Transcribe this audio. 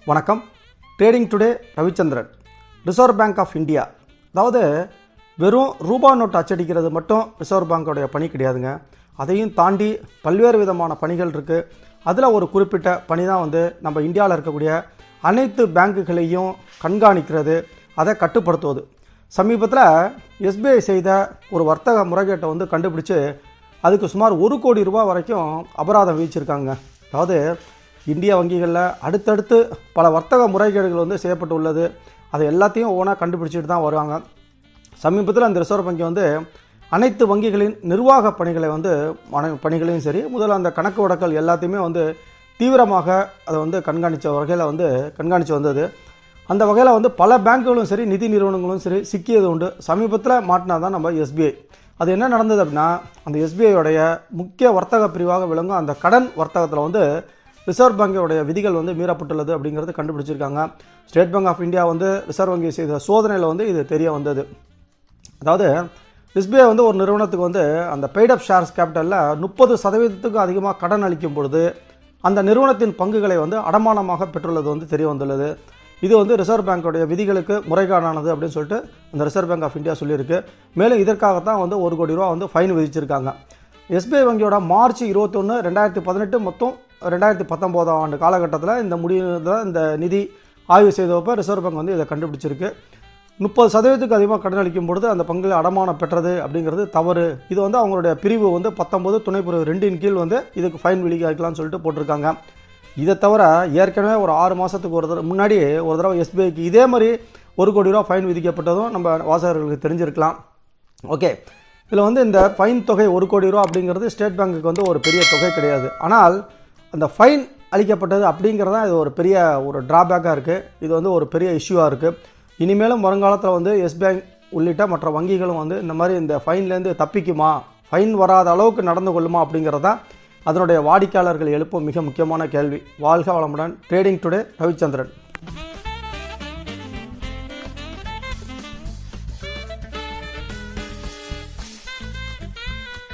வணக்கம். Trading today Ravichandran. Reserve Bank of India, அதாவது வெறும் ரூபா நோட்டு அச்சடிக்கிறது மட்டும் ரிசர்வ் பேங்கோடைய பணி கிடையாதுங்க. அதையும் தாண்டி பல்வேறு விதமான பணிகள் இருக்குது. அதில் ஒரு குறிப்பிட்ட பணி தான் நம்ம இந்தியாவில் இருக்கக்கூடிய அனைத்து பேங்குகளையும் கண்காணிக்கிறது, அதை கட்டுப்படுத்துவது. சமீபத்தில் எஸ்பிஐ செய்த ஒரு வர்த்தக முறைகேட்டை கண்டுபிடிச்சு அதுக்கு சுமார் 1 கோடி ரூபாய் வரைக்கும் அபராதம் விதிச்சிருக்காங்க. அதாவது இந்திய வங்கிகளில் அடுத்தடுத்து பல வர்த்தக முறைகேடுகள் செய்யப்பட்டு உள்ளது. அதை எல்லாத்தையும் ஒவ்வொன்றா கண்டுபிடிச்சிட்டு தான் வருவாங்க. சமீபத்தில் அந்த ரிசர்வ் வங்கி அனைத்து வங்கிகளின் நிர்வாக பணிகளை பணிகளையும் சரி, முதல்ல அந்த கணக்கு வழக்கல் எல்லாத்தையுமே தீவிரமாக அதை கண்காணித்த வகையில் கண்காணித்து வந்தது. அந்த வகையில் பல பேங்குகளும் சரி, நிதி நிறுவனங்களும் சரி சிக்கியது உண்டு. சமீபத்தில் மாட்டினா தான் நம்ம எஸ்பிஐ. அது என்ன நடந்தது அப்படின்னா, அந்த எஸ்பிஐயோடைய முக்கிய வர்த்தக பிரிவாக விளங்கும் அந்த கடன் வர்த்தகத்தில் ரிசர்வ் வங்கியோடைய விதிகள் மீறப்பட்டுள்ளது அப்படிங்கிறது கண்டுபிடிச்சிருக்காங்க. ஸ்டேட் பேங்க் ஆஃப் இந்தியா ரிசர்வ் வங்கி செய்த சோதனையில் இது தெரிய வந்தது. அதாவது எஸ்பிஐ ஒரு நிறுவனத்துக்கு அந்த பெய்ட் அப் ஷேர்ஸ் கேபிட்டலில் 30% அதிகமாக கடன் அளிக்கும் பொழுது அந்த நிறுவனத்தின் பங்குகளை அடமானமாக பெற்றுள்ளது தெரிய வந்துள்ளது. இது ரிசர்வ் பேங்கோடைய விதிகளுக்கு முறைகேடானது அப்படின்னு சொல்லிட்டு அந்த ரிசர்வ் பேங்க் ஆஃப் இந்தியா சொல்லியிருக்கு. மேலும் இதற்காகத்தான் 1 கோடி ரூபா ஃபைன் விதிச்சிருக்காங்க. எஸ்பிஐ வங்கியோட மார்ச் 21, 2018 மொத்தம் 2019 ஆண்டு காலகட்டத்தில் இந்த நிதி ஆய்வு செய்தப்போ ரிசர்வ் பேங்க் இதை கண்டுபிடிச்சிருக்கு. 30% அதிகமாக கடன் அளிக்கும் பொழுது அந்த பங்குகளை அடமானம் பெற்றது அப்படிங்கிறது தவறு. இது அவங்களுடைய பிரிவு 19 துணை பிரிவு 2 கீழ் இதுக்கு ஃபைன் விதிக்கலாம்னு சொல்லிட்டு போட்டிருக்காங்க. இதை தவிர ஏற்கனவே ஒரு 6 மாதத்துக்கு முன்னாடி ஒரு தடவை எஸ்பிஐக்கு இதே மாதிரி 1 கோடி ரூபா ஃபைன் விதிக்கப்பட்டதும் நம்ம வாசகர்களுக்கு தெரிஞ்சிருக்கலாம். ஓகே, இதில் இந்த ஃபைன் தொகை 1 கோடி ரூபா அப்படிங்கிறது ஸ்டேட் பேங்குக்கு ஒரு பெரிய தொகை கிடையாது. ஆனால் அந்த ஃபைன் அளிக்கப்பட்டது அப்படிங்கிறது தான் இது ஒரு பெரிய ட்ராபேக்காக இருக்குது. இது ஒரு பெரிய இஷ்யூவாக இருக்குது. இனிமேலும் வருங்காலத்தில் எஸ்பிஐ உள்ளிட்ட மற்ற வங்கிகளும் இந்த மாதிரி இந்த ஃபைன்லேருந்து தப்பிக்குமா, ஃபைன் வராத அளவுக்கு நடந்து கொள்ளுமா அப்படிங்கிறது தான் அதனுடைய வாடிக்கையாளர்கள் எழுப்பும் மிக முக்கியமான கேள்வி. வாழ்க வளமுடன். Trading today Ravichandran.